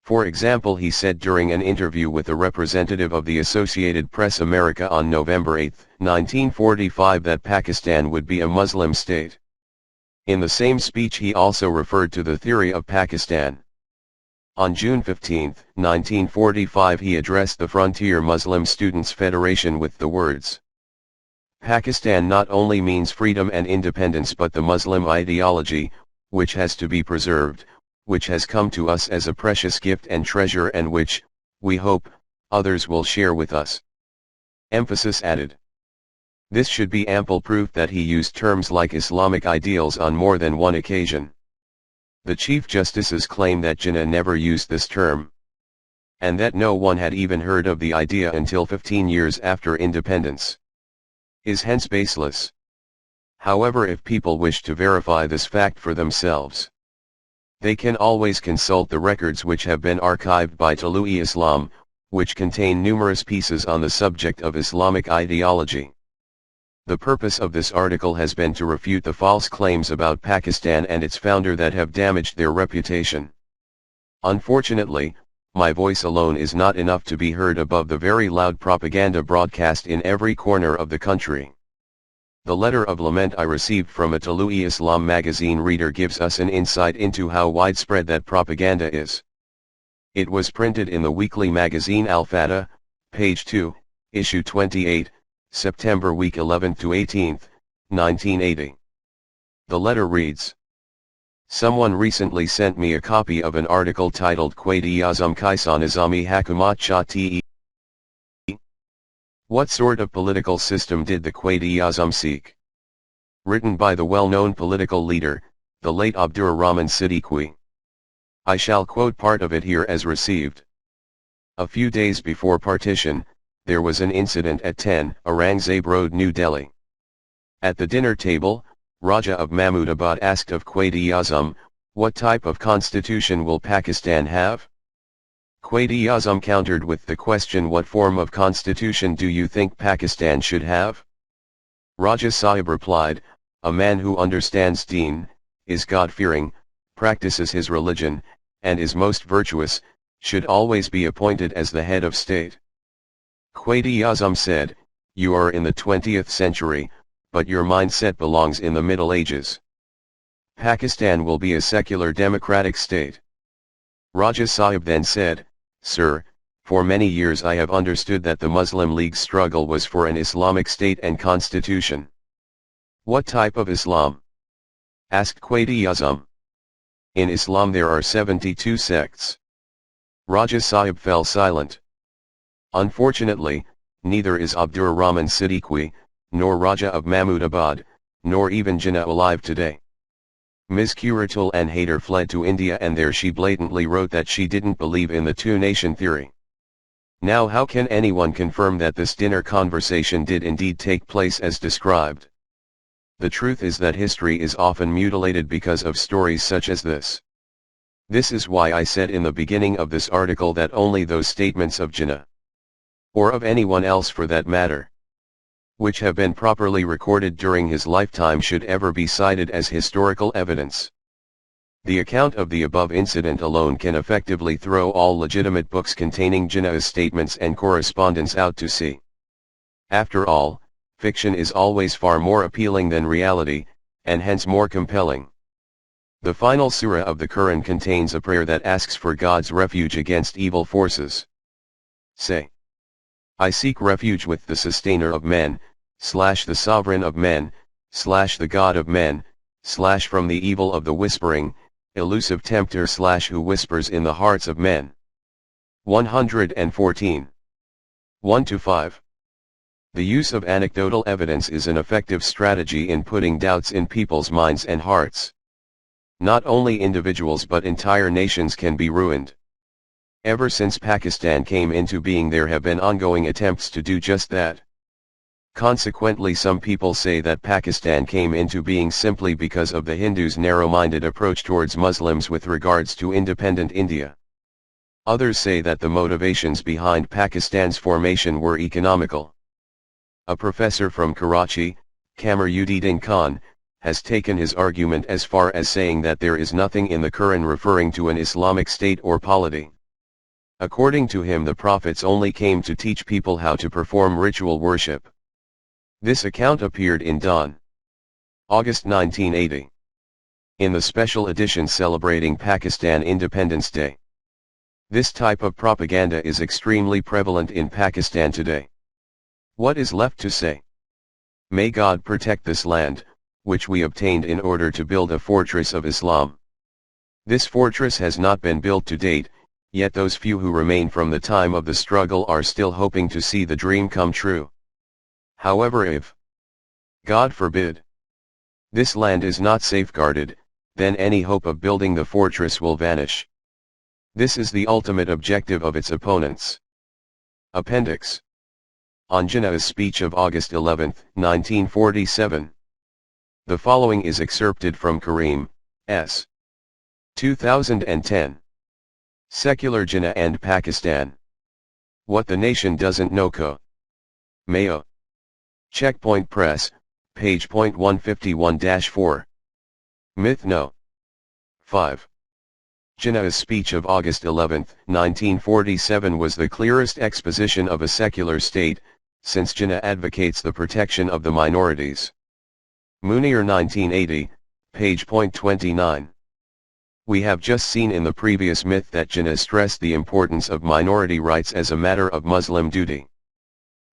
For example, he said during an interview with a representative of the Associated Press America on November 8, 1945, that Pakistan would be a Muslim state. In the same speech he also referred to the theory of Pakistan. On June 15, 1945, he addressed the Frontier Muslim Students Federation with the words, "Pakistan not only means freedom and independence but the Muslim ideology, which has to be preserved, which has come to us as a precious gift and treasure and which, we hope, others will share with us." Emphasis added. This should be ample proof that he used terms like Islamic ideals on more than one occasion. The Chief Justice's claim that Jinnah never used this term, and that no one had even heard of the idea until 15 years after independence, is hence baseless. However, if people wish to verify this fact for themselves, they can always consult the records which have been archived by Tulu-e-Islam, which contain numerous pieces on the subject of Islamic ideology. The purpose of this article has been to refute the false claims about Pakistan and its founder that have damaged their reputation. Unfortunately, my voice alone is not enough to be heard above the very loud propaganda broadcast in every corner of the country. The letter of lament I received from a Tulu-e-Islam magazine reader gives us an insight into how widespread that propaganda is. It was printed in the weekly magazine Al-Fatah, page 2, issue 28, September week 11 to 18, 1980. The letter reads, "Someone recently sent me a copy of an article titled Quaid-e-Azam Kisan Nizami Hakumat Shah-te. What sort of political system did the Quaid-e-Azam seek?" Written by the well-known political leader, the late Abdurrahman Siddiqui. I shall quote part of it here as received. "A few days before partition, there was an incident at 10 Aurangzeb Road, New Delhi. At the dinner table, Raja of Mahmudabad asked of Quaid-e-Azam, what type of constitution will Pakistan have? Quaid-e-Azam countered with the question, what form of constitution do you think Pakistan should have? Raja Sahib replied, a man who understands deen, is God-fearing, practices his religion, and is most virtuous, should always be appointed as the head of state. Quaid-e-Azam said, you are in the 20th century, but your mindset belongs in the Middle Ages. Pakistan will be a secular democratic state. Raja Sahib then said, sir, for many years I have understood that the Muslim League's struggle was for an Islamic state and constitution. What type of Islam? Asked Quaid-e-Azam. In Islam there are 72 sects. Raja Sahib fell silent. Unfortunately, neither is Abdur Rahman Siddiqui, nor Raja of Mahmudabad, nor even Jinnah alive today. Ms. Quratul An Haider fled to India, and there she blatantly wrote that she didn't believe in the two-nation theory. Now how can anyone confirm that this dinner conversation did indeed take place as described? The truth is that history is often mutilated because of stories such as this. This is why I said in the beginning of this article that only those statements of Jinnah, or of anyone else for that matter, which have been properly recorded during his lifetime should ever be cited as historical evidence. The account of the above incident alone can effectively throw all legitimate books containing Jinnah's statements and correspondence out to sea. After all, fiction is always far more appealing than reality, and hence more compelling. The final surah of the Quran contains a prayer that asks for God's refuge against evil forces. Say, I seek refuge with the sustainer of men, the sovereign of men, the God of men, from the evil of the whispering, elusive tempter who whispers in the hearts of men. 114. 1-5. The use of anecdotal evidence is an effective strategy in putting doubts in people's minds and hearts. Not only individuals but entire nations can be ruined. Ever since Pakistan came into being there have been ongoing attempts to do just that. Consequently, some people say that Pakistan came into being simply because of the Hindus' narrow-minded approach towards Muslims with regards to independent India. Others say that the motivations behind Pakistan's formation were economical. A professor from Karachi, Kamaruddin Khan, has taken his argument as far as saying that there is nothing in the Quran referring to an Islamic state or polity. According to him, the prophets only came to teach people how to perform ritual worship. This account appeared in Dawn, August 1980, in the special edition celebrating Pakistan Independence Day. This type of propaganda is extremely prevalent in Pakistan today. What is left to say? May God protect this land, which we obtained in order to build a fortress of Islam. This fortress has not been built to date, yet those few who remain from the time of the struggle are still hoping to see the dream come true. However, if, God forbid, this land is not safeguarded, then any hope of building the fortress will vanish. This is the ultimate objective of its opponents. Appendix. On Jinnah's speech of August 11, 1947. The following is excerpted from Kareem, S. 2010. Secular Jinnah and Pakistan. What the Nation Doesn't Know. Co. Mayo. Checkpoint Press, page .151-4. Myth No. 5. Jinnah's speech of August 11, 1947 was the clearest exposition of a secular state, since Jinnah advocates the protection of the minorities. Munir 1980, page .29. We have just seen in the previous myth that Jinnah stressed the importance of minority rights as a matter of Muslim duty.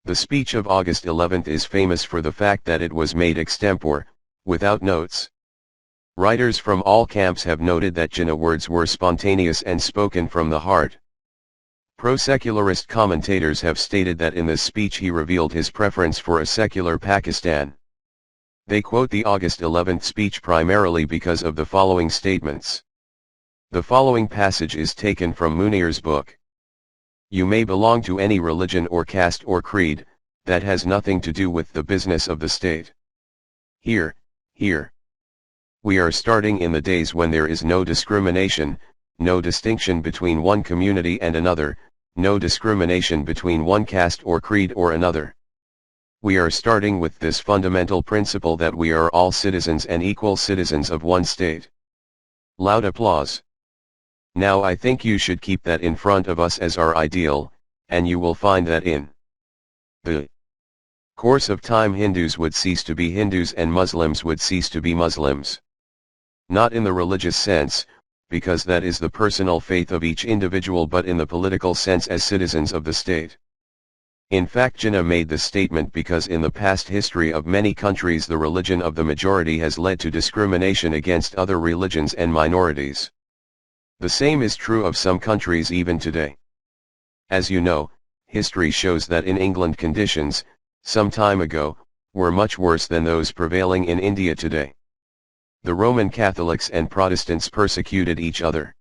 The speech of August 11 is famous for the fact that it was made extempore, without notes. Writers from all camps have noted that Jinnah's words were spontaneous and spoken from the heart. Pro-secularist commentators have stated that in this speech he revealed his preference for a secular Pakistan. They quote the August 11 speech primarily because of the following statements. The following passage is taken from Munir's book. You may belong to any religion or caste or creed, that has nothing to do with the business of the state. Here, We are starting in the days when there is no discrimination, no distinction between one community and another, no discrimination between one caste or creed or another. We are starting with this fundamental principle that we are all citizens and equal citizens of one state. Loud applause. Now I think you should keep that in front of us as our ideal, and you will find that in the course of time Hindus would cease to be Hindus and Muslims would cease to be Muslims. Not in the religious sense, because that is the personal faith of each individual, but in the political sense as citizens of the state. In fact, Jinnah made the statement because in the past history of many countries the religion of the majority has led to discrimination against other religions and minorities. The same is true of some countries even today. As you know, history shows that in England conditions, some time ago, were much worse than those prevailing in India today. The Roman Catholics and Protestants persecuted each other.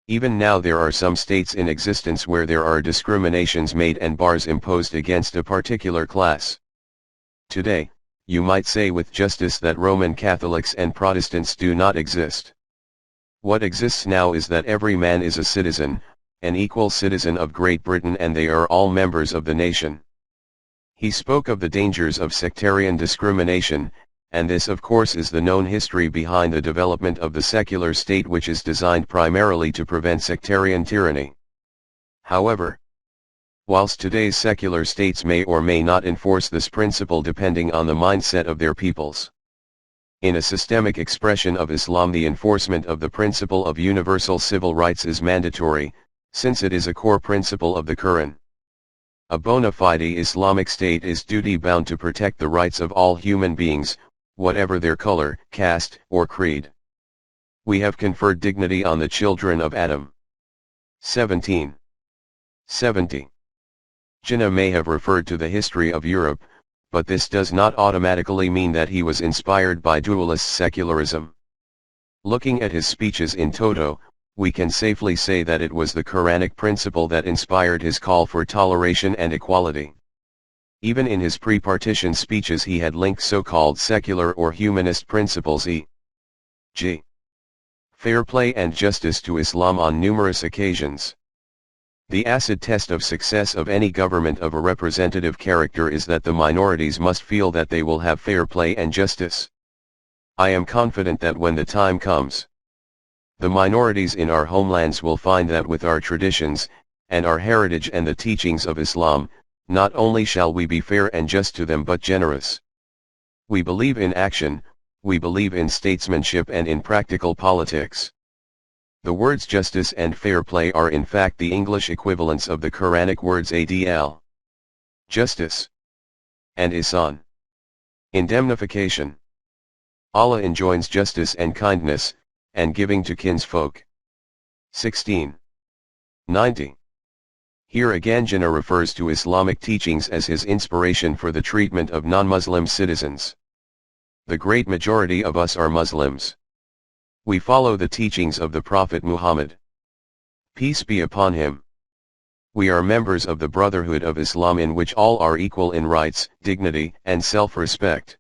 Even now there are some states in existence where there are discriminations made and bars imposed against a particular class. Today, you might say with justice that Roman Catholics and Protestants do not exist. What exists now is that every man is a citizen, an equal citizen of Great Britain, and they are all members of the nation. He spoke of the dangers of sectarian discrimination, and this of course is the known history behind the development of the secular state, which is designed primarily to prevent sectarian tyranny. However, whilst today's secular states may or may not enforce this principle depending on the mindset of their peoples, in a systemic expression of Islam the enforcement of the principle of universal civil rights is mandatory, since it is a core principle of the Quran. A bona fide Islamic state is duty-bound to protect the rights of all human beings, whatever their color, caste, or creed. We have conferred dignity on the children of Adam. 1770. Jinnah may have referred to the history of Europe, but this does not automatically mean that he was inspired by dualist secularism. Looking at his speeches in toto, we can safely say that it was the Quranic principle that inspired his call for toleration and equality. Even in his pre-partition speeches he had linked so-called secular or humanist principles e.g. fair play and justice to Islam on numerous occasions. The acid test of success of any government of a representative character is that the minorities must feel that they will have fair play and justice. I am confident that when the time comes, the minorities in our homelands will find that with our traditions, and our heritage and the teachings of Islam, not only shall we be fair and just to them but generous. We believe in action, we believe in statesmanship and in practical politics. The words justice and fair play are in fact the English equivalents of the Quranic words adl, justice, and ihsan, indemnification. Allah enjoins justice and kindness, and giving to kinsfolk. 1690. Here again Jinnah refers to Islamic teachings as his inspiration for the treatment of non-Muslim citizens. The great majority of us are Muslims. We follow the teachings of the Prophet Muhammad. Peace be upon him. We are members of the Brotherhood of Islam, in which all are equal in rights, dignity, and self-respect.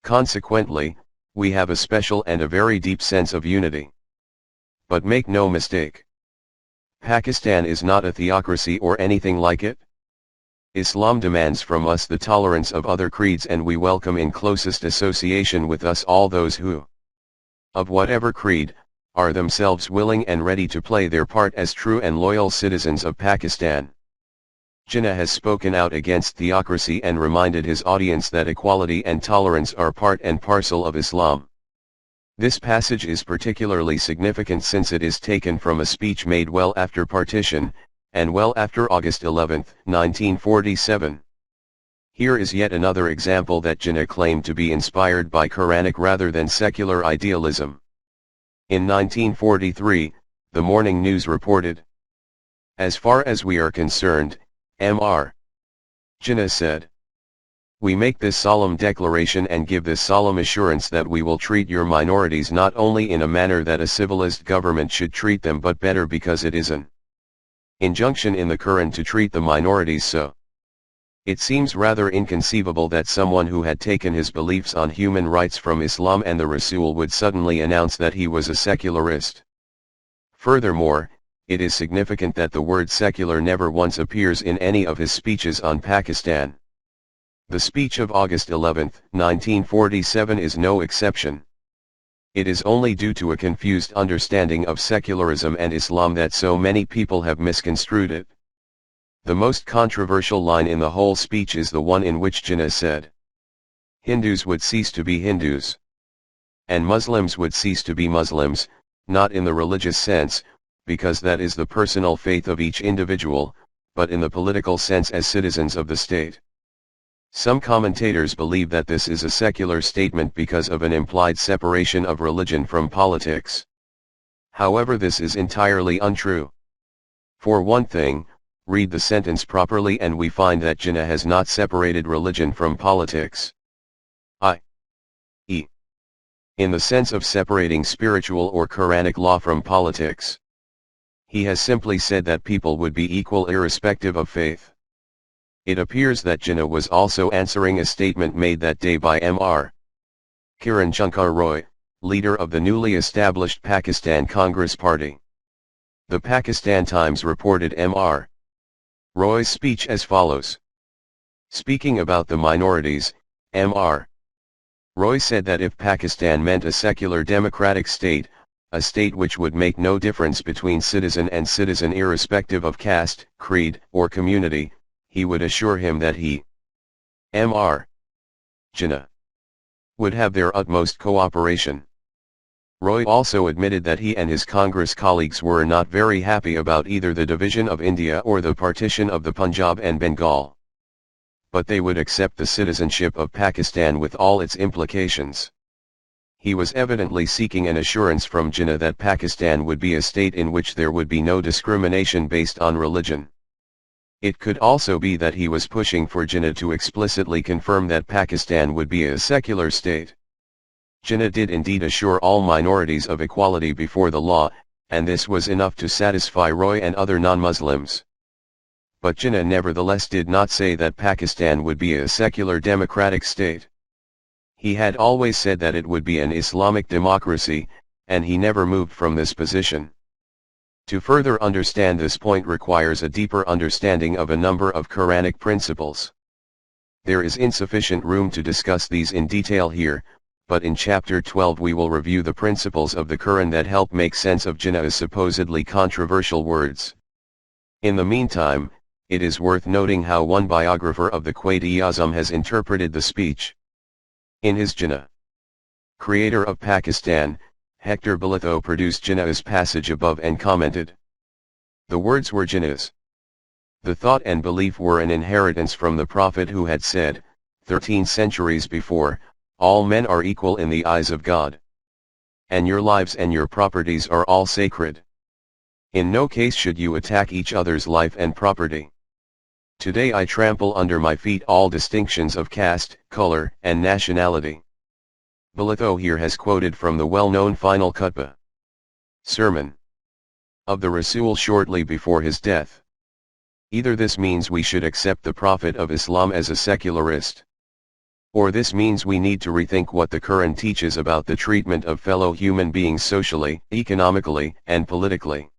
Consequently, we have a special and a very deep sense of unity. But make no mistake, Pakistan is not a theocracy or anything like it. Islam demands from us the tolerance of other creeds, and we welcome in closest association with us all those who, of whatever creed, are themselves willing and ready to play their part as true and loyal citizens of Pakistan. Jinnah has spoken out against theocracy and reminded his audience that equality and tolerance are part and parcel of Islam. This passage is particularly significant since it is taken from a speech made well after partition, and well after August 11, 1947. Here is yet another example that Jinnah claimed to be inspired by Quranic rather than secular idealism. In 1943, the Morning News reported, "As far as we are concerned, Mr. Jinnah said, we make this solemn declaration and give this solemn assurance that we will treat your minorities not only in a manner that a civilized government should treat them, but better, because it is an injunction in the Quran to treat the minorities so. It seems rather inconceivable that someone who had taken his beliefs on human rights from Islam and the Rasul would suddenly announce that he was a secularist. Furthermore, it is significant that the word secular never once appears in any of his speeches on Pakistan. The speech of August 11, 1947 is no exception. It is only due to a confused understanding of secularism and Islam that so many people have misconstrued it. The most controversial line in the whole speech is the one in which Jinnah said, "Hindus would cease to be Hindus. And Muslims would cease to be Muslims, not in the religious sense, because that is the personal faith of each individual, but in the political sense as citizens of the state." Some commentators believe that this is a secular statement because of an implied separation of religion from politics. However, this is entirely untrue. For one thing, read the sentence properly and we find that Jinnah has not separated religion from politics. i.e., in the sense of separating spiritual or Quranic law from politics. He has simply said that people would be equal irrespective of faith. It appears that Jinnah was also answering a statement made that day by Mr. Kiran Shankar Roy, leader of the newly established Pakistan Congress Party. The Pakistan Times reported Mr. Roy's speech as follows. Speaking about the minorities, Mr. Roy said that if Pakistan meant a secular democratic state, a state which would make no difference between citizen and citizen irrespective of caste, creed, or community, he would assure him that he, Mr. Jinnah, would have their utmost cooperation. Roy also admitted that he and his Congress colleagues were not very happy about either the division of India or the partition of the Punjab and Bengal. But they would accept the citizenship of Pakistan with all its implications. He was evidently seeking an assurance from Jinnah that Pakistan would be a state in which there would be no discrimination based on religion. It could also be that he was pushing for Jinnah to explicitly confirm that Pakistan would be a secular state. Jinnah did indeed assure all minorities of equality before the law, and this was enough to satisfy Roy and other non-Muslims. But Jinnah nevertheless did not say that Pakistan would be a secular democratic state. He had always said that it would be an Islamic democracy, and he never moved from this position. To further understand this point requires a deeper understanding of a number of Quranic principles. There is insufficient room to discuss these in detail here, but in chapter 12 we will review the principles of the Quran that help make sense of Jinnah's supposedly controversial words. In the meantime, it is worth noting how one biographer of the Quaid Azam has interpreted the speech. In his Jinnah, creator of Pakistan, Hector Bolitho produced Jinnah's passage above and commented. The words were Jinnah's. The thought and belief were an inheritance from the Prophet who had said, 13 centuries before, all men are equal in the eyes of God. And your lives and your properties are all sacred. In no case should you attack each other's life and property. Today I trample under my feet all distinctions of caste, color, and nationality. Bolitho here has quoted from the well-known final khutbah sermon of the Rasul shortly before his death. Either this means we should accept the Prophet of Islam as a secularist, or this means we need to rethink what the Quran teaches about the treatment of fellow human beings socially, economically, and politically.